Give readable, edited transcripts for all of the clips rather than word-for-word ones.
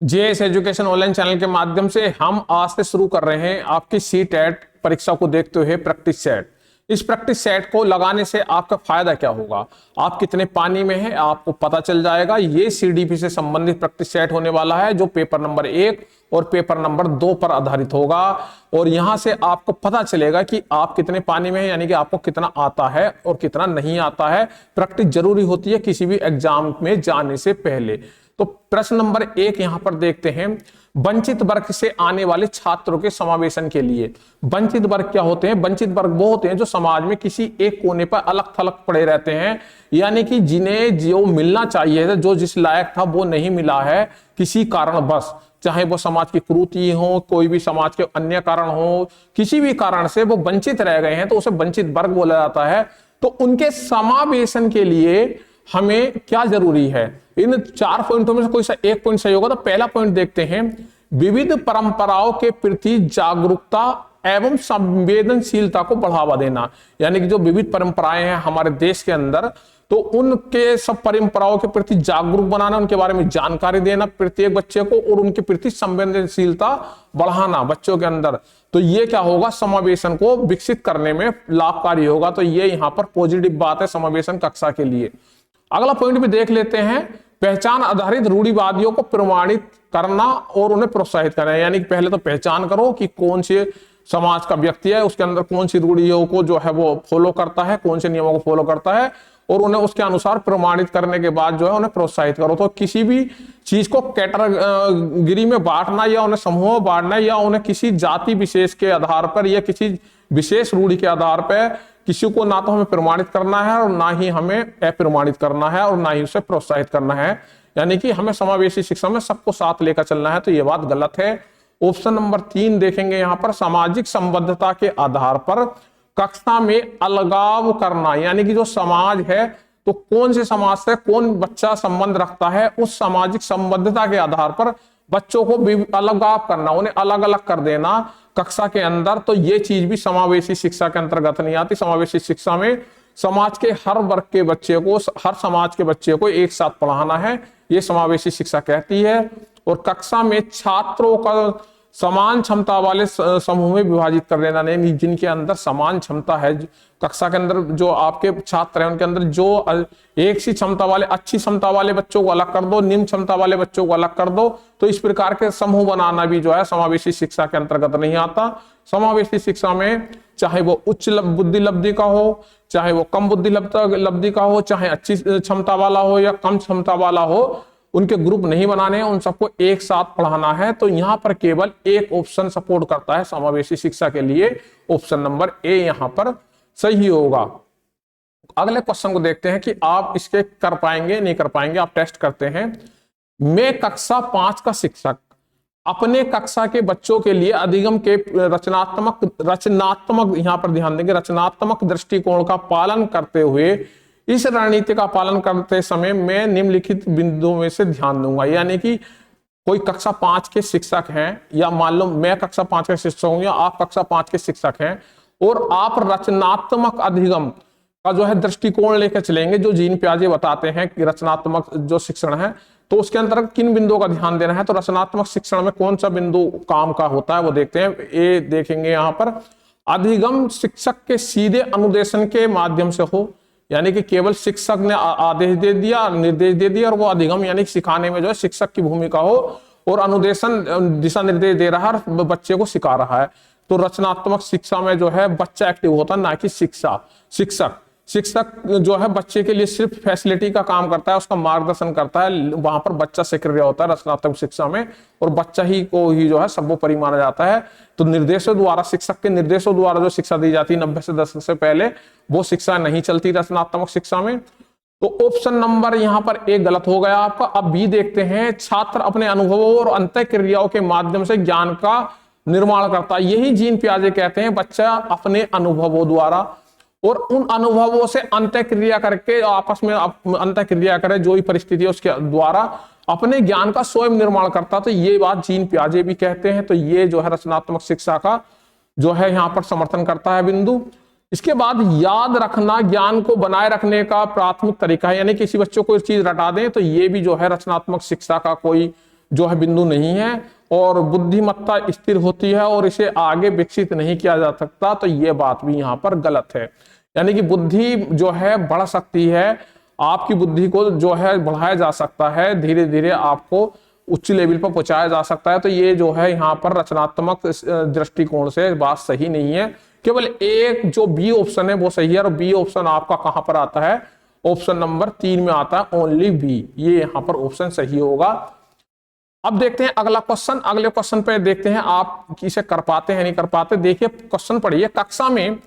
JS education online channel के माध्यम से हम आज से शुरू कर रहे हैं आपकी सीटेट परीक्षा को देखते हुए प्रैक्टिस सेट। इस प्रैक्टिस सेट को लगाने से आपका फायदा क्या होगा, आप कितने पानी में हैं आपको पता चल जाएगा। ये सीडीपी से संबंधित प्रैक्टिस सेट होने वाला है जो पेपर नंबर 1 और पेपर नंबर 2 पर आधारित होगा। और यहां से आपको पता चलेगा कि आप कितने पानी में हैं, यानी कि आपको कितना आता है और कितना नहीं आता है। प्रैक्टिस जरूरी होती है किसी भी एग्जाम में जाने से पहले। तो प्रश्न नंबर 1 यहां पर देखते हैं, वंचित वर्ग से आने वाले छात्रों के समावेशन के लिए। वंचित वर्ग क्या होते हैं? वंचित वर्ग वो होते हैं जो समाज में किसी एक कोने पर अलग थलग पड़े रहते हैं, यानी कि जिन्हें जो मिलना चाहिए था, जो जिस लायक था वो नहीं मिला है किसी कारणवश, चाहे वो समाज की कुरीति हो, कोई भी समाज के अन्य कारण हो, किसी भी कारण से वो वंचित रह गए हैं तो उसे वंचित वर्ग बोला जाता है। तो उनके समावेशन के लिए हमें क्या जरूरी है? इन 4 पॉइंटों में से कोई सा एक पॉइंट सही होगा। तो पहला पॉइंट देखते हैं, विविध परंपराओं के प्रति जागरूकता एवं संवेदनशीलता को बढ़ावा देना। यानी कि जो विविध परंपराएं हैं हमारे देश के अंदर, तो उनके सब परंपराओं के प्रति जागरूक बनाना, उनके बारे में जानकारी देना प्रत्येक बच्चे को, और उनके प्रति संवेदनशीलता बढ़ाना बच्चों के अंदर। तो ये क्या होगा? समावेशन को विकसित करने में लाभकारी होगा। तो ये यहाँ पर पॉजिटिव बात है समावेशन कक्षा के लिए। अगला पॉइंट भी देख लेते हैं, पहचान आधारित रूढ़िवादियों को प्रमाणित करना और उन्हें प्रोत्साहित करना। यानी कि पहले तो पहचान करो कि कौन से समाज का व्यक्ति है, उसके अंदर कौन सी रूढ़ियों को जो है वो फॉलो करता है, कौन से नियमों को फॉलो करता है, और उन्हें उसके अनुसार प्रमाणित करने के बाद जो है उन्हें प्रोत्साहित करो। तो किसी भी चीज को कैटेगरी में बांटना या उन्हें समूह में बांटना या उन्हें किसी जाति विशेष के आधार पर या किसी विशेष रूढ़ि के आधार पर किसी को ना तो हमें प्रमाणित करना है और ना ही हमें अप्रमाणित करना है और ना ही उसे प्रोत्साहित करना है। यानी कि हमें समावेशी शिक्षा में सबको साथ लेकर चलना है। तो ये बात गलत है। ऑप्शन नंबर 3 देखेंगे यहां पर, सामाजिक संबद्धता के आधार पर कक्षा में अलगाव करना। यानी कि जो समाज है तो कौन से समाज से कौन बच्चा संबंध रखता है, उस सामाजिक संबद्धता के आधार पर बच्चों को अलगाव करना, उन्हें अलग अलग कर देना कक्षा के अंदर। तो ये चीज भी समावेशी शिक्षा के अंतर्गत नहीं आती। समावेशी शिक्षा में समाज के हर वर्ग के बच्चे को, हर समाज के बच्चे को एक साथ पढ़ाना है, ये समावेशी शिक्षा कहती है। और कक्षा में छात्रों का समान क्षमता वाले समूह में विभाजित कर देना, नहीं जिनके अंदर समान क्षमता है कक्षा के अंदर, जो आपके छात्र हैं उनके अंदर जो एक सी क्षमता वाले, अच्छी क्षमता वाले बच्चों को अलग कर दो, निम्न क्षमता वाले बच्चों को अलग कर दो। तो इस प्रकार के समूह बनाना भी जो है समावेशी शिक्षा के अंतर्गत नहीं आता। समावेशी शिक्षा में चाहे वो उच्च बुद्धि लब्धि का हो, चाहे वो कम बुद्धि लब्धि का हो, चाहे अच्छी क्षमता वाला हो या कम क्षमता वाला हो, उनके ग्रुप नहीं बनाने हैं, उन सबको एक साथ पढ़ाना है। तो यहां पर केवल एक ऑप्शन सपोर्ट करता है समावेशी शिक्षा के लिए, ऑप्शन नंबर ए यहां पर सही होगा। अगले क्वेश्चन को देखते हैं कि आप इसके कर पाएंगे नहीं कर पाएंगे। आप टेस्ट करते हैं, मैं कक्षा 5 का शिक्षक अपने कक्षा के बच्चों के लिए अधिगम के रचनात्मक यहां पर ध्यान देंगे, रचनात्मक दृष्टिकोण का पालन करते हुए इस रणनीति का पालन करते समय मैं निम्नलिखित बिंदुओं में से ध्यान दूंगा। यानी कि कोई कक्षा 5 के शिक्षक हैं, या मान लो मैं कक्षा 5 का शिक्षक हूं या आप कक्षा 5 के शिक्षक हैं, और आप रचनात्मक अधिगम का जो है दृष्टिकोण लेकर चलेंगे, जो जीन प्याजे बताते हैं कि रचनात्मक जो शिक्षण है, तो उसके अंतर्गत किन बिंदुओं का ध्यान देना है। तो रचनात्मक शिक्षण में कौन सा बिंदु काम का होता है वो देखते हैं। ये देखेंगे यहां पर, अधिगम शिक्षक के सीधे अनुदेशन के माध्यम से हो, यानी कि केवल शिक्षक ने आदेश दे दिया, निर्देश दे दिया, और वो अधिगम यानी सिखाने में जो है शिक्षक की भूमिका हो, और अनुदेशन दिशा निर्देश दे रहा है, बच्चे को सिखा रहा है। तो रचनात्मक शिक्षा में जो है बच्चा एक्टिव होता है, ना कि शिक्षक जो है बच्चे के लिए सिर्फ फैसिलिटी का काम करता है, उसका मार्गदर्शन करता है। वहां पर बच्चा सक्रिय होता है रचनात्मक शिक्षा में, और बच्चा ही को ही जो है सर्वोपरि माना जाता है। तो निर्देशों द्वारा, शिक्षक के निर्देशों द्वारा जो शिक्षा दी जाती है 90 से 10 से पहले, वो शिक्षा नहीं चलती रचनात्मक शिक्षा में। तो ऑप्शन नंबर यहां पर एक गलत हो गया आपका। अब बी देखते हैं, छात्र अपने अनुभवों और अंतःक्रियाओं के माध्यम से ज्ञान का निर्माण करता है। यही जीन प्याजे कहते हैं, बच्चा अपने अनुभवों द्वारा और उन अनुभवों से अंतःक्रिया करके आपस में अंतःक्रिया करे, जो ही परिस्थिति है उसके द्वारा अपने ज्ञान का स्वयं निर्माण करता। तो ये बात जीन प्याजे भी कहते हैं। तो ये जो है रचनात्मक शिक्षा का जो है यहां पर समर्थन करता है बिंदु। इसके बाद याद रखना ज्ञान को बनाए रखने का प्राथमिक तरीका है, यानी किसी बच्चों को चीज रटा दें तो ये भी जो है रचनात्मक शिक्षा का कोई जो है बिंदु नहीं है और बुद्धिमत्ता स्थिर होती है और इसे आगे विकसित नहीं किया जा सकता, तो ये बात भी यहाँ पर गलत है। यानी कि बुद्धि जो है बढ़ सकती है, आपकी बुद्धि को जो है बढ़ाया जा सकता है, धीरे धीरे आपको उच्च लेवल पर पहुंचाया जा सकता है। तो ये जो है यहाँ पर रचनात्मक दृष्टिकोण से बात सही नहीं है। केवल एक जो बी ऑप्शन है वो सही है, और बी ऑप्शन आपका कहां पर आता है, ऑप्शन नंबर 3 में आता है, ओनली बी, ये यहाँ पर ऑप्शन सही होगा। अब देखते हैं अगला क्वेश्चन। अगले क्वेश्चन पे देखते हैं आप इसे कर पाते हैं नहीं कर पाते। देखिए क्वेश्चन पढ़िए, कक्षा में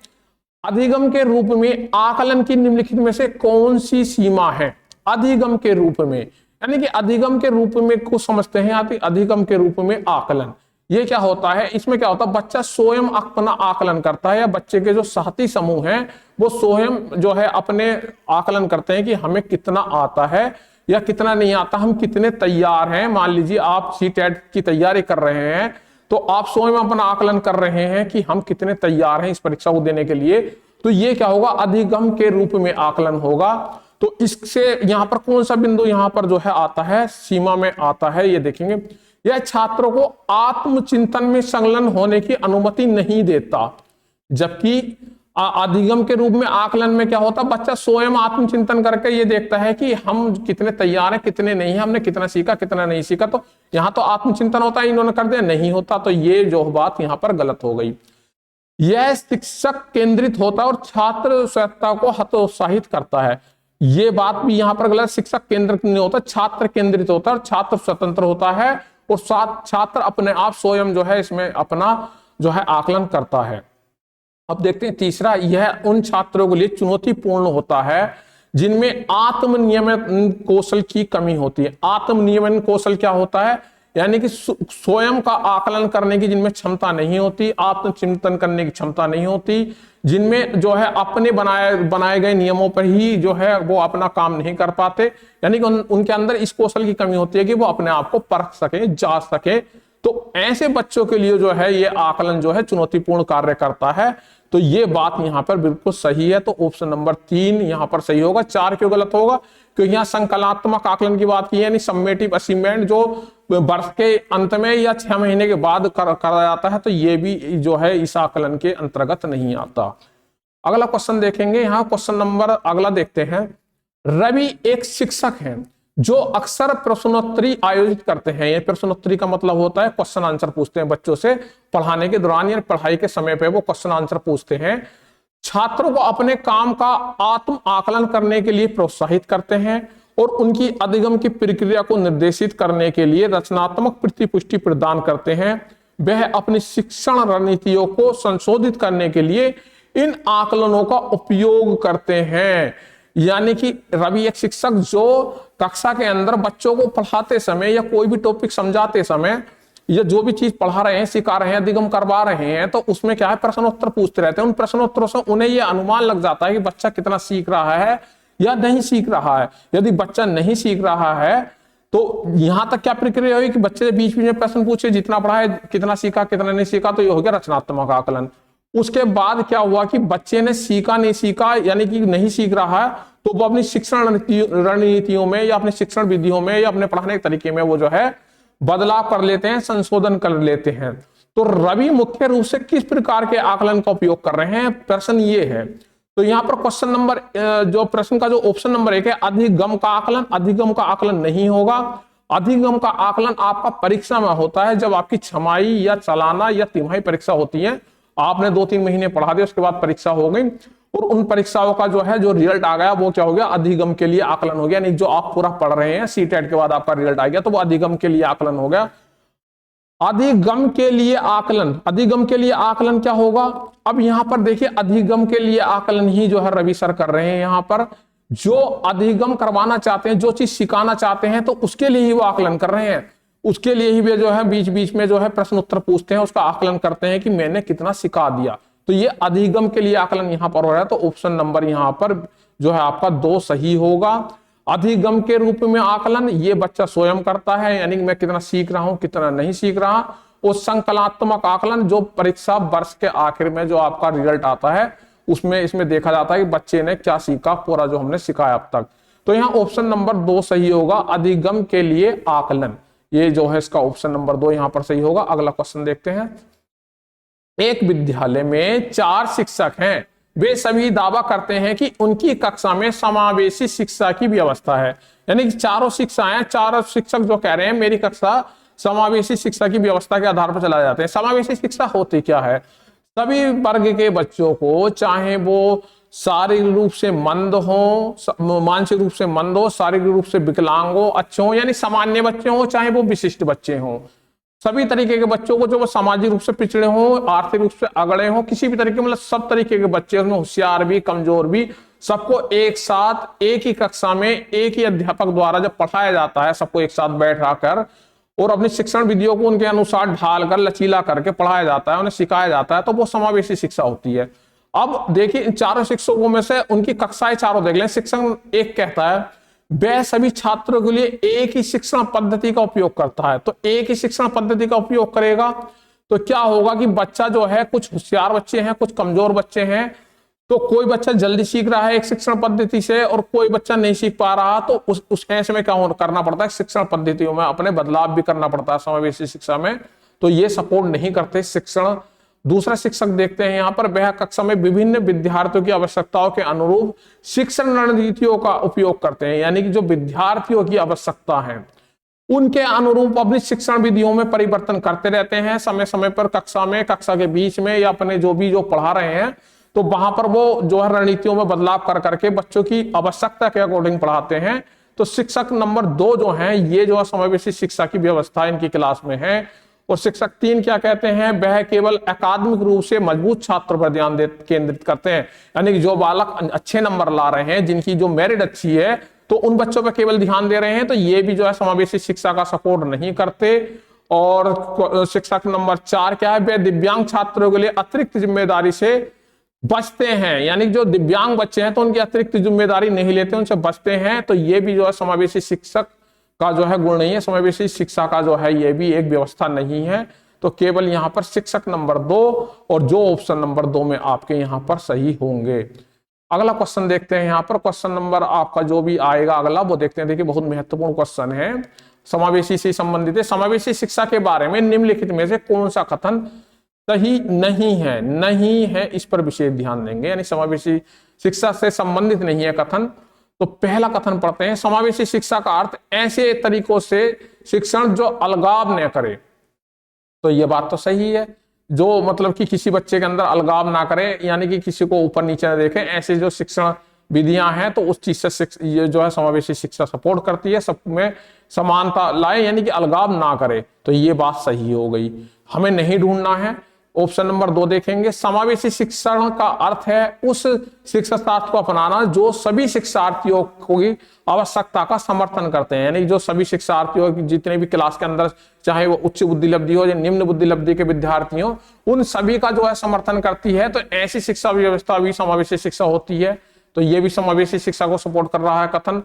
अधिगम के रूप में आकलन की निम्नलिखित में से कौन सी सीमा है? अधिगम के रूप में, यानी कि अधिगम के रूप में कुछ समझते हैं आप, अधिगम के रूप में आकलन, ये क्या होता है? इसमें क्या होता है, बच्चा स्वयं अपना आकलन करता है, या बच्चे के जो साथी समूह हैं वो स्वयं जो है अपने आकलन करते हैं कि हमें कितना आता है या कितना नहीं आता, हम कितने तैयार हैं। मान लीजिए आप सीटेट की तैयारी कर रहे हैं, तो आप स्वयं अपना आकलन कर रहे हैं कि हम कितने तैयार हैं इस परीक्षा को देने के लिए, तो ये क्या होगा, अधिगम के रूप में आकलन होगा। तो इससे यहां पर कौन सा बिंदु यहां पर जो है आता है, सीमा में आता है, ये देखेंगे। यह छात्रों को आत्मचिंतन में संलग्न होने की अनुमति नहीं देता, जबकि अधिगम के रूप में आकलन में क्या होता है, बच्चा स्वयं आत्मचिंतन करके ये देखता है कि हम कितने तैयार हैं कितने नहीं है, हमने कितना सीखा कितना नहीं सीखा। तो यहां तो आत्मचिंतन होता है, इन्होंने कर दिया नहीं होता, तो ये जो बात यहां पर गलत हो गई। यह शिक्षक केंद्रित होता है और छात्र स्वच्छता को हतोत्साहित करता है, ये बात भी यहां पर गलत। शिक्षक केंद्रित नहीं होता, छात्र केंद्रित होता है, और छात्र स्वतंत्र होता है और छात्र अपने आप स्वयं जो है इसमें अपना जो है आकलन करता है। अब देखते हैं तीसरा, यह उन छात्रों के लिए चुनौतीपूर्ण होता है जिनमें आत्मनियमन कौशल की कमी होती है। आत्मनियमन कौशल क्या होता है, यानी कि स्वयं का आकलन करने की जिनमें क्षमता नहीं होती, आत्मचिंतन करने की क्षमता नहीं होती, जिनमें जो है अपने बनाए गए नियमों पर ही जो है वो अपना काम नहीं कर पाते, यानी कि उनके अंदर इस कौशल की कमी होती है कि वो अपने आप को परख सके, जांच सके। तो ऐसे बच्चों के लिए जो है ये आकलन जो है चुनौतीपूर्ण कार्य करता है। तो ये बात यहां पर बिल्कुल सही है, तो ऑप्शन नंबर 3 यहां पर सही होगा। 4 क्यों गलत होगा, क्योंकि यहाँ संकलनात्मक आकलन की बात की है, यानी समेटिव असीवमेंट जो वर्ष के अंत में या 6 महीने के बाद करा जाता है, तो ये भी जो है इस आकलन के अंतर्गत नहीं आता। अगला क्वेश्चन देखेंगे, यहाँ क्वेश्चन नंबर अगला देखते हैं। रवि एक शिक्षक है जो अक्सर प्रश्नोत्तरी आयोजित करते हैं। ये प्रश्नोत्तरी का मतलब होता है क्वेश्चन आंसर पूछते हैं बच्चों से पढ़ाने के दौरान या पढ़ाई के समय पे वो क्वेश्चन आंसर पूछते हैं। छात्रों को अपने काम का आत्म आकलन करने के लिए प्रोत्साहित करते हैं और उनकी अधिगम की प्रक्रिया को निर्देशित करने के लिए रचनात्मक प्रतिपुष्टि प्रदान करते हैं। वह अपनी शिक्षण रणनीतियों को संशोधित करने के लिए इन आकलनों का उपयोग करते हैं। यानी कि रवि एक शिक्षक जो कक्षा के अंदर बच्चों को पढ़ाते समय या कोई भी टॉपिक समझाते समय या जो भी चीज पढ़ा रहे हैं, सिखा रहे हैं, अधिगम करवा रहे हैं, तो उसमें क्या है, प्रश्नोत्तर पूछते रहते हैं। उन प्रश्नोत्तरों से उन्हें यह अनुमान लग जाता है कि बच्चा कितना सीख रहा है या नहीं सीख रहा है। यदि बच्चा नहीं सीख रहा है तो यहां तक क्या प्रक्रिया हुई कि बच्चे बीच बीच में प्रश्न पूछे, जितना पढ़ा है, कितना सीखा कितना नहीं सीखा, तो ये हो गया रचनात्मक आकलन। उसके बाद क्या हुआ कि बच्चे ने सीखा नहीं सीखा, यानी कि नहीं सीख रहा है, तो वो अपनी शिक्षण रणनीतियों में या अपनी शिक्षण विधियों में या अपने पढ़ाने के तरीके में वो जो है बदलाव कर लेते हैं, संशोधन कर लेते हैं। तो रवि मुख्य रूप से किस प्रकार के आकलन का उपयोग कर रहे हैं, प्रश्न ये है। तो यहाँ पर क्वेश्चन नंबर जो प्रश्न का जो ऑप्शन नंबर 1 है, अधिगम का आकलन। अधिगम का आकलन नहीं होगा। अधिगम का आकलन आपका परीक्षा में होता है, जब आपकी छमाही या सालाना या तिमाही परीक्षा होती है। आपने 2-3 महीने पढ़ा दिया, उसके बाद परीक्षा हो गई और उन परीक्षाओं का जो है जो रिजल्ट आ गया वो क्या हो गया, अधिगम के लिए आकलन हो गया। नहीं, जो आप पूरा पढ़ रहे हैं सीटेट के बाद आपका रिजल्ट आ गया तो वो अधिगम के लिए आकलन हो गया। अधिगम के लिए आकलन, अधिगम के लिए आकलन क्या होगा, अब यहां पर देखिए अधिगम के लिए आकलन ही जो है रवि सर कर रहे हैं। यहां पर जो अधिगम करवाना चाहते हैं, जो चीज सिखाना चाहते हैं, तो उसके लिए ही वो आकलन कर रहे हैं। उसके लिए ही वे जो है बीच बीच में जो है प्रश्न उत्तर पूछते हैं, उसका आकलन करते हैं कि मैंने कितना सिखा दिया। तो ये अधिगम के लिए आकलन यहां पर हो रहा है। तो ऑप्शन नंबर यहां पर जो है आपका 2 सही होगा। अधिगम के रूप में आकलन ये बच्चा स्वयं करता है, यानी मैं कितना सीख रहा हूं कितना नहीं सीख रहा। और संकलनात्मक आकलन जो परीक्षा वर्ष के आखिर में जो आपका रिजल्ट आता है उसमें इसमें देखा जाता है कि बच्चे ने क्या सीखा, पूरा जो हमने सिखाया अब तक। तो यहाँ ऑप्शन नंबर 2 सही होगा, अधिगम के लिए आकलन। ये जो है इसका ऑप्शन नंबर 2 यहां पर सही होगा। अगला क्वेश्चन देखते हैं। एक विद्यालय में 4 शिक्षक हैं, वे सभी दावा करते हैं कि उनकी कक्षा में समावेशी शिक्षा की व्यवस्था है। यानी कि चारों शिक्षाएं, चारों शिक्षक जो कह रहे हैं मेरी कक्षा समावेशी शिक्षा की व्यवस्था के आधार पर चलाए जाते हैं। समावेशी शिक्षा होती क्या है? सभी वर्ग के बच्चों को, चाहे वो शारीरिक रूप से मंद हो, मानसिक रूप से मंद हो, शारीरिक रूप से विकलांग हो, अच्छे हो, यानी सामान्य बच्चे हो, चाहे वो विशिष्ट बच्चे हो, सभी तरीके के बच्चों को, जो वो सामाजिक रूप से पिछड़े हो, आर्थिक रूप से अगड़े हो, किसी भी तरीके, मतलब सब तरीके के बच्चे, उसमें होशियार भी कमजोर भी, सबको एक साथ एक ही कक्षा में एक ही अध्यापक द्वारा जब पढ़ाया जाता है, सबको एक साथ बैठा कर और अपनी शिक्षण विधियों को उनके अनुसार ढालकर लचीला करके पढ़ाया जाता है, उन्हें सिखाया जाता है, तो वो समावेशी शिक्षा होती है। अब देखिए इन चारों शिक्षकों में से उनकी कक्षाएं चारों देख लें। शिक्षक एक कहता है वह सभी छात्रों के लिए एक ही शिक्षण पद्धति का उपयोग करता है, तो एक ही शिक्षण पद्धति का उपयोग करेगा तो क्या होगा कि बच्चा जो है, कुछ होशियार बच्चे हैं, कुछ कमजोर बच्चे हैं, तो कोई बच्चा जल्दी सीख रहा है एक शिक्षण पद्धति से और कोई बच्चा नहीं सीख पा रहा, तो उस ऐसे में क्या करना पड़ता है, शिक्षण पद्धतियों में अपने बदलाव भी करना पड़ता है समावेशी शिक्षा में। तो ये सपोर्ट नहीं करते शिक्षण। दूसरा शिक्षक देखते हैं यहाँ पर, वह कक्षा में विभिन्न विद्यार्थियों की आवश्यकताओं के अनुरूप शिक्षण रणनीतियों का उपयोग करते हैं, यानी कि जो विद्यार्थियों की आवश्यकता है उनके अनुरूप अपनी शिक्षण विधियों में परिवर्तन करते रहते हैं समय समय पर, कक्षा में, कक्षा के बीच में, या अपने जो पढ़ा रहे हैं तो वहां पर वो जो है रणनीतियों में बदलाव कर करके बच्चों की आवश्यकता के अकॉर्डिंग पढ़ाते हैं। तो शिक्षक नंबर 2 जो है, ये जो है समावेशी शिक्षा की व्यवस्था इनकी क्लास में है। और शिक्षक 3 क्या कहते हैं, वह केवल अकादमिक रूप से मजबूत छात्र पर ध्यान केंद्रित करते हैं, यानी कि जो बालक अच्छे नंबर ला रहे हैं, जिनकी जो मेरिट अच्छी है, तो उन बच्चों पर केवल ध्यान दे रहे हैं, तो ये भी जो है समावेशी शिक्षा का सपोर्ट नहीं करते। और शिक्षक नंबर 4 क्या है, वह दिव्यांग छात्रों के लिए अतिरिक्त जिम्मेदारी से बचते हैं, यानी जो दिव्यांग बच्चे हैं तो उनकी अतिरिक्त जिम्मेदारी नहीं लेते, उनसे बचते हैं, तो ये भी जो है समावेशी शिक्षक का जो है गुण नहीं है, समावेशी शिक्षा का जो है ये भी एक व्यवस्था नहीं है। तो केवल यहाँ पर शिक्षक नंबर 2 और जो ऑप्शन नंबर 2 में आपके यहाँ पर सही होंगे। अगला क्वेश्चन देखते हैं। यहाँ पर क्वेश्चन नंबर आपका जो भी आएगा अगला वो देखते हैं। देखिए बहुत महत्वपूर्ण क्वेश्चन है, समावेशी से संबंधित है। समावेशी शिक्षा के बारे में निम्नलिखित में से कौन सा कथन सही नहीं है, इस पर विशेष ध्यान देंगे, यानी समावेशी शिक्षा से संबंधित नहीं है कथन। तो पहला कथन पढ़ते हैं, समावेशी शिक्षा का अर्थ ऐसे तरीकों से शिक्षण जो अलगाव न करे। तो ये बात तो सही है, जो मतलब कि किसी बच्चे के अंदर अलगाव ना करे, यानी कि किसी को ऊपर नीचे न देखे, ऐसे जो शिक्षण विधियां हैं तो उस चीज से ये जो है समावेशी शिक्षा सपोर्ट करती है, सब में समानता लाए, यानी कि अलगाव ना करे। तो ये बात सही हो गई, हमें नहीं ढूंढना है। ऑप्शन नंबर 2 देखेंगे, समावेशी शिक्षण का अर्थ है उस शिक्षा शास्त्र को अपनाना जो सभी शिक्षार्थियों की आवश्यकता का समर्थन करते हैं, यानी जो सभी शिक्षार्थियों की जितने भी क्लास के अंदर, चाहे वो उच्च बुद्धि लब्धि हो या निम्न बुद्धि लब्धि के विद्यार्थी हो, उन सभी का जो है समर्थन करती है। तो ऐसी शिक्षा व्यवस्था भी समावेशी शिक्षा होती है, तो ये भी समावेशी शिक्षा को सपोर्ट कर रहा है कथन।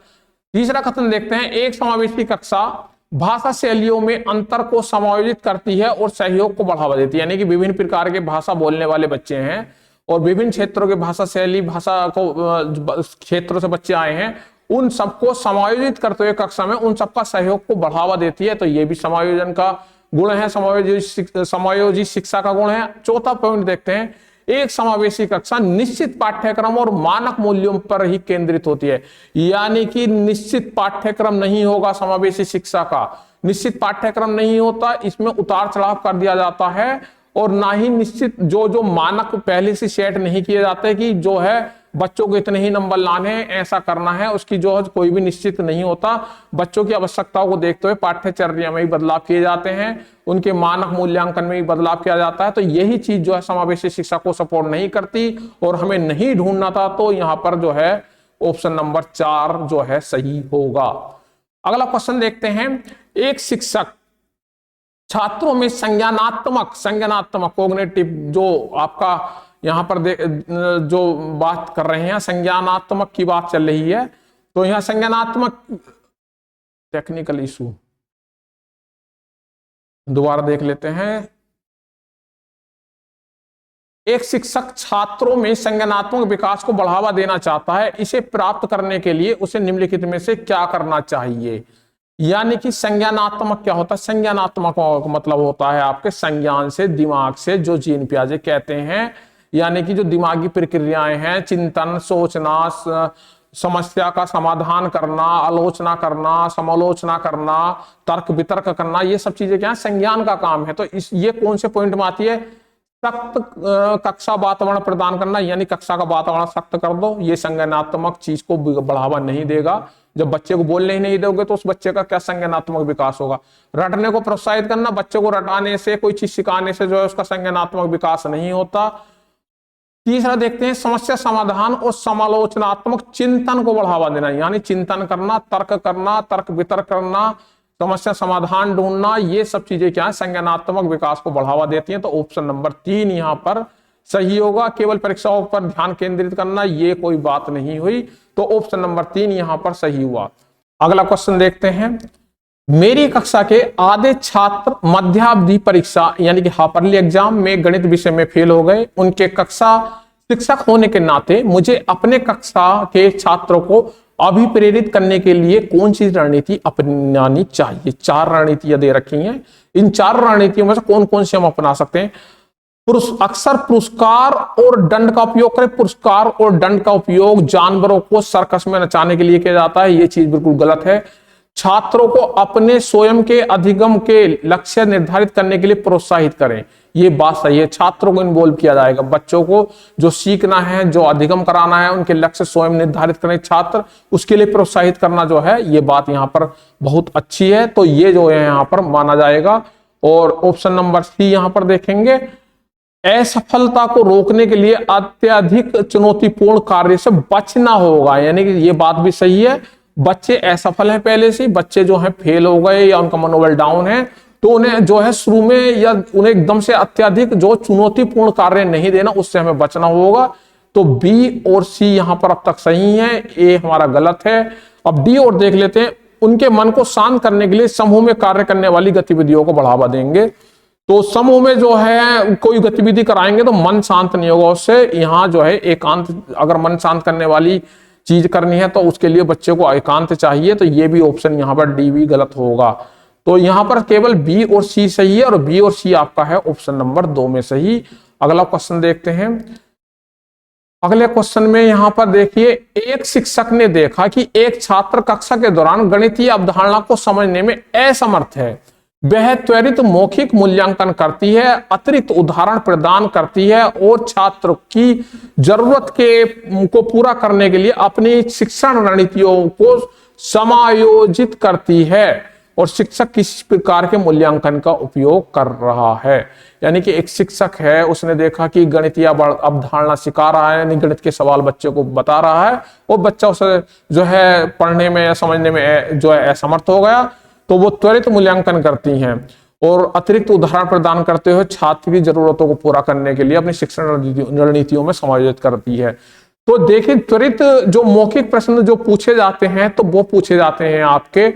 तीसरा कथन देखते हैं, एक समावेशी कक्षा भाषा शैलियों में अंतर को समायोजित करती है और सहयोग को बढ़ावा देती है, यानी कि विभिन्न प्रकार के भाषा बोलने वाले बच्चे हैं और विभिन्न क्षेत्रों के भाषा शैली, भाषा को क्षेत्रों से बच्चे आए हैं, उन सबको समायोजित करते हुए कक्षा में उन सबका सहयोग को बढ़ावा देती है। तो ये भी समायोजन का गुण है, समायोजित शिक्षा का गुण है। चौथा पॉइंट देखते हैं, एक समावेशी कक्षा निश्चित पाठ्यक्रम और मानक मूल्यों पर ही केंद्रित होती है, यानी कि निश्चित पाठ्यक्रम नहीं होगा समावेशी शिक्षा का, निश्चित पाठ्यक्रम नहीं होता, इसमें उतार चढ़ाव कर दिया जाता है। और ना ही निश्चित जो मानक पहले से सेट नहीं किए जाते कि जो है बच्चों को इतने ही नंबर लाने हैं, ऐसा करना है, उसकी जो है कोई भी निश्चित नहीं होता। बच्चों की आवश्यकताओं को देखते हुए पाठ्यचर्या में भी बदलाव किए जाते हैं, उनके मानक मूल्यांकन में भी बदलाव किया जाता है। तो यही चीज जो है समावेशी शिक्षा को सपोर्ट नहीं करती और हमें नहीं ढूंढना था, तो यहाँ पर जो है ऑप्शन नंबर 4 जो है सही होगा। अगला क्वेश्चन देखते हैं, एक शिक्षक छात्रों में संज्ञानात्मक कोग्निटिव जो आपका यहां पर जो बात कर रहे हैं, संज्ञानात्मक की बात चल रही है, तो यहां संज्ञानात्मक टेक्निकल इशू दोबारा देख लेते हैं। एक शिक्षक छात्रों में संज्ञानात्मक विकास को बढ़ावा देना चाहता है, इसे प्राप्त करने के लिए उसे निम्नलिखित में से क्या करना चाहिए। यानी कि संज्ञानात्मक क्या होता है? संज्ञानात्मक का मतलब होता है आपके संज्ञान से, दिमाग से, जो जीन पियाजे कहते हैं। यानी कि जो दिमागी प्रक्रियाएं हैं, चिंतन, सोचना, समस्या का समाधान करना, आलोचना करना, समालोचना करना, तर्क वितर्क करना, ये सब चीजें क्या है? संज्ञान का काम है। तो इस ये कौन से पॉइंट में आती है? सख्त कक्षा वातावरण प्रदान करना, यानी कक्षा का वातावरण सख्त कर दो, ये संज्ञानात्मक चीज को बढ़ावा नहीं देगा। जब बच्चे को बोलने ही नहीं दोगे तो उस बच्चे का क्या संज्ञानात्मक विकास होगा? रटने को प्रोत्साहित करना, बच्चे को रटाने से, कोई चीज सिखाने से जो है उसका संज्ञानात्मक विकास नहीं होता। तीसरा देखते हैं समस्या समाधान और समालोचनात्मक चिंतन को बढ़ावा देना, यानी चिंतन करना, तर्क वितर्क करना, समस्या समाधान ढूंढना, ये सब चीजें क्या है? संज्ञानात्मक विकास को बढ़ावा देती हैं। तो ऑप्शन नंबर 3 यहां पर सही होगा। केवल परीक्षाओं पर ध्यान केंद्रित करना, ये कोई बात नहीं हुई। तो ऑप्शन नंबर 3 यहां पर सही हुआ। अगला क्वेश्चन देखते हैं। मेरी कक्षा के आधे छात्र मध्यावधि परीक्षा यानी कि हाफरली एग्जाम में गणित विषय में फेल हो गए। उनके कक्षा शिक्षक होने के नाते मुझे अपने कक्षा के छात्रों को अभिप्रेरित करने के लिए कौन सी रणनीति अपनानी चाहिए? 4 रणनीतियां दे रखी हैं। इन 4 रणनीतियों में से कौन कौन सी हम अपना सकते हैं? अक्सर पुरस्कार और दंड का उपयोग करें। पुरस्कार और दंड का उपयोग जानवरों को सर्कस में नचाने के लिए किया जाता है, ये चीज बिल्कुल गलत है। छात्रों को अपने स्वयं के अधिगम के लक्ष्य निर्धारित करने के लिए प्रोत्साहित करें, ये बात सही है। छात्रों को इन्वॉल्व किया जाएगा, बच्चों को जो सीखना है, जो अधिगम कराना है, उनके लक्ष्य स्वयं निर्धारित करें छात्र, उसके लिए प्रोत्साहित करना जो है, ये बात यहाँ पर बहुत अच्छी है। तो ये जो है यहाँ पर माना जाएगा। और ऑप्शन नंबर सी यहाँ पर देखेंगे, असफलता को रोकने के लिए अत्यधिक चुनौतीपूर्ण कार्य से बचना होगा, यानी कि ये बात भी सही है। बच्चे असफल हैं, पहले से बच्चे जो हैं फेल हो गए या उनका मनोबल डाउन है, तो उन्हें जो है शुरू में या उन्हें एकदम से अत्यधिक जो चुनौतीपूर्ण कार्य नहीं देना, उससे हमें बचना होगा। तो बी और सी यहां पर अब तक सही है, ए हमारा गलत है। अब डी और देख लेते हैं। उनके मन को शांत करने के लिए समूह में कार्य करने वाली गतिविधियों को बढ़ावा देंगे। तो समूह में जो है कोई गतिविधि कराएंगे तो मन शांत नहीं होगा उससे। यहाँ जो है एकांत, अगर मन शांत करने वाली चीज करनी है तो उसके लिए बच्चे को एकांत चाहिए। तो ये भी ऑप्शन यहाँ पर डी भी गलत होगा। तो यहाँ पर केवल बी और सी सही है, और बी और सी आपका है ऑप्शन नंबर 2 में सही। अगला क्वेश्चन देखते हैं। अगले क्वेश्चन में यहां पर देखिए, एक शिक्षक ने देखा कि एक छात्र कक्षा के दौरान गणितीय अवधारणा को समझने में असमर्थ है। वह त्वरित मौखिक मूल्यांकन करती है, अतिरिक्त उदाहरण प्रदान करती है और छात्र की जरूरत को पूरा करने के लिए अपनी शिक्षण रणनीतियों को समायोजित करती है। और शिक्षक किस प्रकार के मूल्यांकन का उपयोग कर रहा है? यानी कि एक शिक्षक है, उसने देखा कि गणितीय अवधारणा सिखा रहा है, यानी गणित के सवाल बच्चे को बता रहा है, और बच्चा उसे जो है पढ़ने में या समझने में जो है असमर्थ हो गया, तो वो त्वरित मूल्यांकन करती हैं और अतिरिक्त उदाहरण प्रदान करते हुए छात्र की जरूरतों को पूरा करने के लिए अपनी शिक्षण रणनीतियों में समायोजित करती है। तो देखिए, त्वरित जो मौखिक प्रश्न जो पूछे जाते हैं, तो वो पूछे जाते हैं आपके,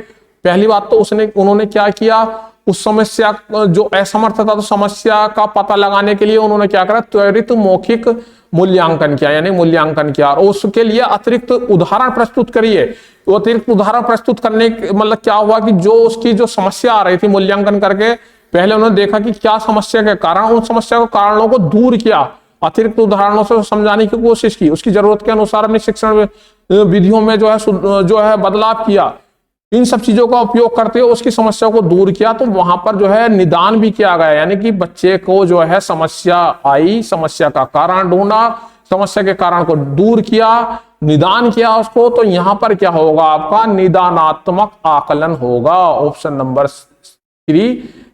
पहली बात तो उन्होंने क्या किया, उस समस्या जो असमर्थ था, तो समस्या का पता लगाने के लिए उन्होंने क्या करा, त्वरित मौखिक मूल्यांकन किया, यानी मूल्यांकन किया, और उसके लिए अतिरिक्त उदाहरण प्रस्तुत करिए। तो अतिरिक्त उदाहरण प्रस्तुत करने मतलब क्या हुआ कि जो उसकी जो समस्या आ रही थी, मूल्यांकन करके पहले उन्होंने देखा कि क्या समस्या के कारण, उन समस्या के कारणों को दूर किया, अतिरिक्त उदाहरणों से समझाने की कोशिश की, उसकी जरूरत के अनुसार अपनी शिक्षण विधियों में जो है बदलाव किया। इन सब चीजों का उपयोग करते हुए उसकी समस्या को दूर किया। तो वहां पर जो है निदान भी किया गया, यानी कि बच्चे को जो है समस्या आई, समस्या का कारण ढूंढा, समस्या के कारण को दूर किया, निदान किया उसको। तो यहां पर क्या होगा, आपका निदानात्मक आकलन होगा। ऑप्शन नंबर 3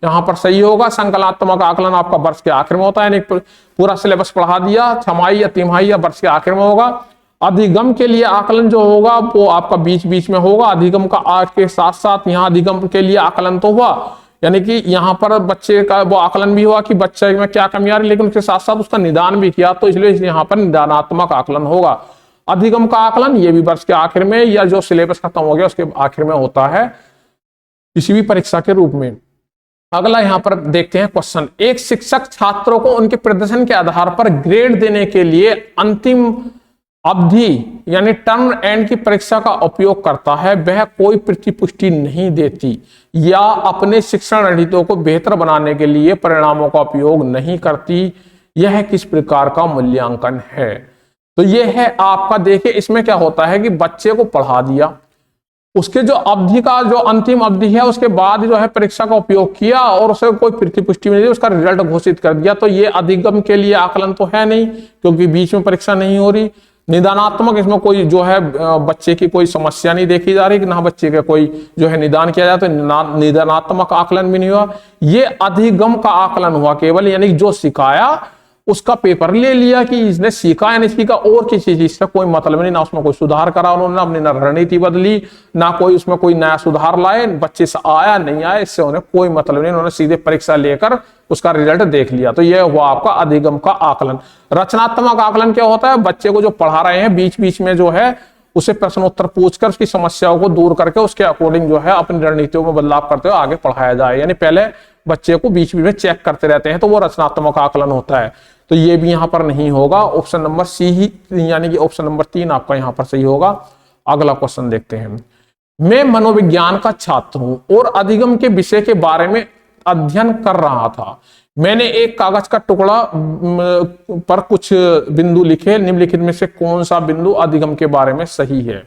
यहां पर सही होगा। संकलनात्मक आकलन आपका वर्ष के आखिर में होता है, यानी पूरा सिलेबस पढ़ा दिया, छमाही या तिमाही या वर्ष के आखिर में होगा। अधिगम के लिए आकलन जो होगा वो आपका बीच बीच में होगा। अधिगम का आज के साथ साथ यहाँ अधिगम के लिए आकलन तो हुआ, यानी कि यहाँ पर बच्चे का वो आकलन भी हुआ कि बच्चे में क्या कमी आ रही, लेकिन उसके साथ साथ उसका निदान भी किया, तो इसलिए यहाँ पर निदानात्मक आकलन होगा। अधिगम का आकलन ये भी वर्ष के आखिर में या जो सिलेबस खत्म हो गया उसके आखिर में होता है किसी भी परीक्षा के रूप में। अगला यहां पर देखते हैं क्वेश्चन, एक शिक्षक छात्रों को उनके प्रदर्शन के आधार पर ग्रेड देने के लिए अंतिम अवधि यानी टर्म एंड की परीक्षा का उपयोग करता है वह कोई प्रतिपुष्टि नहीं देती या अपने शिक्षण रणनीतियों को बेहतर बनाने के लिए परिणामों का उपयोग नहीं करती। यह किस प्रकार का मूल्यांकन है? तो यह है आपका, देखिए इसमें क्या होता है कि बच्चे को पढ़ा दिया, उसके जो अवधि का जो अंतिम अवधि है उसके बाद जो है परीक्षा का उपयोग किया और उसे कोई प्रतिपुष्टि नहीं दी, उसका रिजल्ट घोषित कर दिया। तो ये अधिगम के लिए आकलन तो है नहीं, क्योंकि बीच में परीक्षा नहीं हो रही। निदानात्मक, इसमें कोई जो है बच्चे की कोई समस्या नहीं देखी जा रही कि ना बच्चे का कोई जो है निदान किया जाए, तो निदानात्मक आकलन भी नहीं हुआ। ये अधिगम का आकलन हुआ केवल, यानी जो सिखाया उसका पेपर ले लिया कि इसने सीखा या नहीं सीखा, और किसी चीज से कोई मतलब नहीं, ना उसमें कोई सुधार करा उन्होंने, अपनी ना रणनीति बदली, ना कोई उसमें कोई नया सुधार लाए, बच्चे से आया नहीं आया इससे उन्हें कोई मतलब नहीं, उन्होंने सीधे परीक्षा लेकर उसका रिजल्ट देख लिया। तो यह हुआ आपका अधिगम का आकलन। रचनात्मक आकलन क्या होता है? बच्चे को जो पढ़ा रहे हैं बीच बीच में जो है उसे प्रश्नोत्तर पूछकर उसकी समस्याओं को दूर करके उसके अकॉर्डिंग जो है अपनी रणनीतियों में बदलाव करते हुए आगे पढ़ाया जाए, यानी पहले बच्चे को बीच बीच में चेक करते रहते हैं, तो वो रचनात्मक आकलन होता है। तो ये भी यहां पर नहीं होगा, ऑप्शन नंबर सी ही, यानी कि ऑप्शन नंबर 3 आपका यहां पर सही होगा। अगला क्वेश्चन देखते हैं। मैं मनोविज्ञान का छात्र हूं और अधिगम के विषय के बारे में अध्ययन कर रहा था। मैंने एक कागज का टुकड़ा पर कुछ बिंदु लिखे, निम्नलिखित में से कौन सा बिंदु अधिगम के बारे में सही है?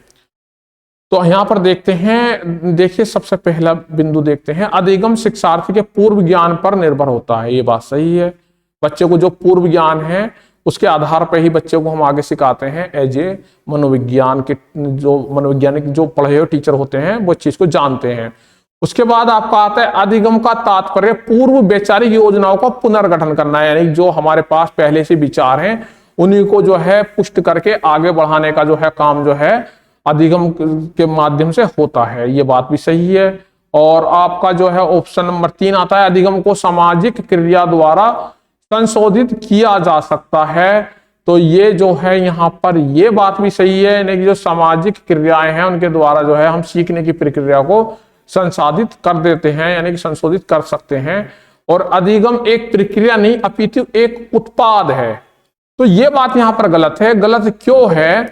तो यहां पर देखते हैं, देखिए सबसे पहला बिंदु देखते हैं, अधिगम शिक्षार्थी के पूर्व ज्ञान पर निर्भर होता है। ये बात सही है, बच्चे को जो पूर्व ज्ञान है उसके आधार पर ही बच्चे को हम आगे सिखाते हैं। एज ए मनोविज्ञान के जो मनोवैज्ञानिक जो पढ़े हुए टीचर होते हैं वो चीज को जानते हैं। उसके बाद आपका आता है अधिगम का तात्पर्य पूर्व वैचारिक योजनाओं का पुनर्गठन करना है, यानी जो हमारे पास पहले से विचार हैं उन्हीं को जो है पुष्ट करके आगे बढ़ाने का जो है काम जो है अधिगम के माध्यम से होता है। ये बात भी सही है। और आपका जो है ऑप्शन नंबर 3 आता है, अधिगम को सामाजिक क्रिया द्वारा संशोधित किया जा सकता है। तो ये जो है यहाँ पर ये बात भी सही है, यानी कि जो सामाजिक क्रियाएं हैं उनके द्वारा जो है हम सीखने की प्रक्रिया को संसाधित कर देते हैं, यानी कि संशोधित कर सकते हैं। और अधिगम एक प्रक्रिया नहीं अपितु एक उत्पाद है। तो ये बात यहाँ पर गलत है। गलत क्यों है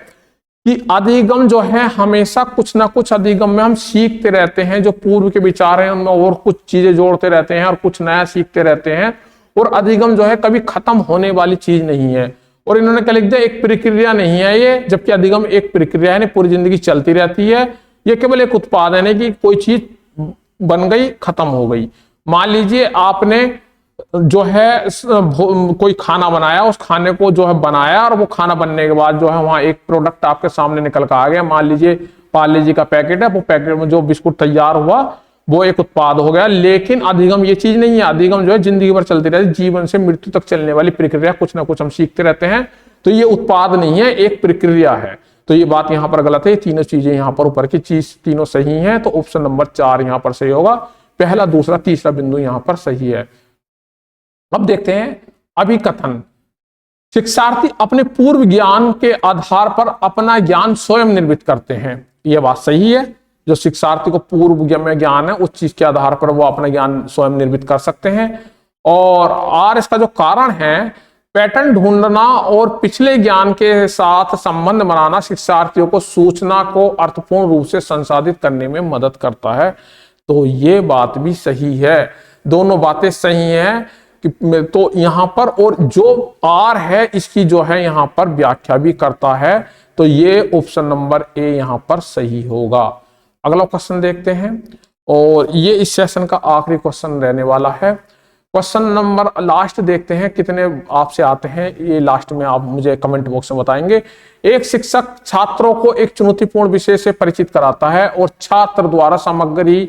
कि अधिगम जो है हमेशा कुछ ना कुछ अधिगम में हम सीखते रहते हैं, जो पूर्व के विचार हैं उनमें और कुछ चीजें जोड़ते रहते हैं और कुछ नया सीखते रहते हैं। और अधिगम जो है कभी खत्म होने वाली चीज नहीं है। और इन्होंने क्या लिख दिया, एक प्रक्रिया नहीं है ये, जबकि अधिगम एक प्रक्रिया है, पूरी जिंदगी चलती रहती है। ये केवल एक उत्पाद है कि कोई चीज बन गई खत्म हो गई। मान लीजिए आपने जो है कोई खाना बनाया, उस खाने को जो है बनाया और वो खाना बनने के बाद जो है वहां एक प्रोडक्ट आपके सामने निकल कर आ गया। मान लीजिए पार्ले जी का पैकेट है, वो पैकेट में जो बिस्कुट तैयार हुआ वो एक उत्पाद हो गया। लेकिन अधिगम ये चीज नहीं है। अधिगम जो है जिंदगी भर चलती रहती है, जीवन से मृत्यु तक चलने वाली प्रक्रिया, कुछ ना कुछ हम सीखते रहते हैं। तो ये उत्पाद नहीं है, एक प्रक्रिया है। तो ये बात यहां पर गलत है। तीनों चीजें यहां पर ऊपर की चीज तीनों सही हैं। तो ऑप्शन नंबर 4 यहां पर सही होगा। पहला, दूसरा, तीसरा बिंदु यहां पर सही है। अब देखते हैं अभिकथन। शिक्षार्थी अपने पूर्व ज्ञान के आधार पर अपना ज्ञान स्वयं निर्मित करते हैं। यह बात सही है। जो शिक्षार्थी को पूर्व में ज्ञान है उस चीज के आधार पर वो अपना ज्ञान स्वयं निर्मित कर सकते हैं। और इसका जो कारण है, पैटर्न ढूंढना और पिछले ज्ञान के साथ संबंध बनाना शिक्षार्थियों को सूचना को अर्थपूर्ण रूप से संसाधित करने में मदद करता है। तो ये बात भी सही है, दोनों बातें सही हैं। तो यहां पर और जो आर है इसकी जो है यहां पर व्याख्या भी करता है। तो ये ऑप्शन नंबर ए यहां पर सही होगा। अगला क्वेश्चन देखते हैं, और ये इस सेशन का आखिरी क्वेश्चन रहने वाला है। क्वेश्चन नंबर लास्ट देखते हैं कितने आपसे आते हैं, ये लास्ट में आप मुझे कमेंट बॉक्स में बताएंगे। एक शिक्षक छात्रों को एक चुनौतीपूर्ण विषय से परिचित कराता है और छात्र द्वारा सामग्री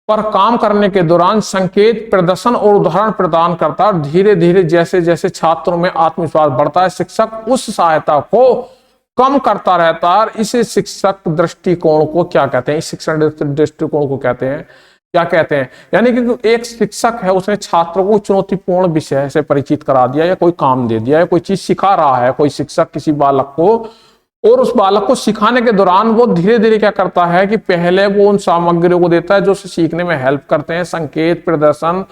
पर काम करने के दौरान संकेत, प्रदर्शन और उदाहरण प्रदान करता है। धीरे धीरे जैसे जैसे छात्रों में आत्मविश्वास बढ़ता है, शिक्षक उस सहायता को कम करता रहता है। इसे शिक्षक दृष्टिकोण को क्या कहते हैं? इस शिक्षण दृष्टिकोण को कहते हैं, क्या कहते हैं? यानी कि एक शिक्षक है, उसने छात्रों को चुनौतीपूर्ण विषय से परिचित करा दिया, या कोई काम दे दिया, या कोई चीज सिखा रहा है कोई शिक्षक किसी बालक को, और उस बालक को सिखाने के दौरान वो धीरे धीरे क्या करता है कि पहले वो उन सामग्रियों को देता है जो उसे सीखने में हेल्प करते हैं, संकेत, प्रदर्शन,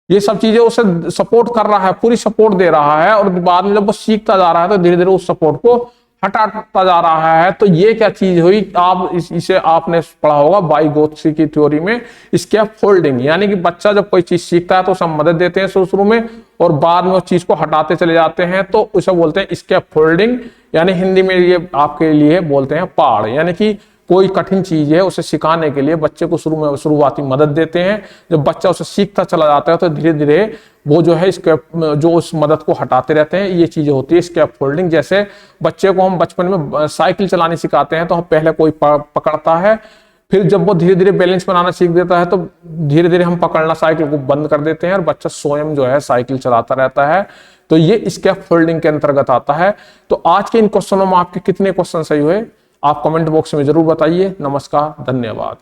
ये सब चीजें उसे सपोर्ट कर रहा है, पूरी सपोर्ट दे रहा है। और बाद में जब वो सीखता जा रहा है तो धीरे धीरे उस सपोर्ट को हटाता जा रहा है। तो ये क्या चीज हुई, आप इसे आपने पढ़ा होगा वाइगोत्स्की की थ्योरी में, स्कैप फोल्डिंग। यानी कि बच्चा जब कोई चीज सीखता है तो उसे हम मदद देते हैं शुरू में, और बाद में उस चीज को हटाते चले जाते हैं, तो उसे बोलते हैं स्कैप फोल्डिंग। यानी हिंदी में ये आपके लिए बोलते हैं पाड़। यानी कि कोई कठिन चीज है उसे सिखाने के लिए बच्चे को शुरुआती मदद देते हैं। जब बच्चा उसे सीखता चला जाता है तो धीरे धीरे वो जो है इसके जो उस मदद को हटाते रहते हैं। ये चीजें होती है स्कैप फोल्डिंग। जैसे बच्चे को हम बचपन में साइकिल चलानी सिखाते हैं तो हम पहले कोई पकड़ता है, फिर जब वो धीरे धीरे बैलेंस बनाना सीख देता है तो धीरे धीरे हम पकड़ना साइकिल को बंद कर देते हैं और बच्चा स्वयं जो है साइकिल चलाता रहता है। तो ये स्कैप फोल्डिंग के अंतर्गत आता है। तो आज के इन क्वेश्चनों में आपके कितने क्वेश्चन सही हुए आप कमेंट बॉक्स में जरूर बताइए। नमस्कार, धन्यवाद।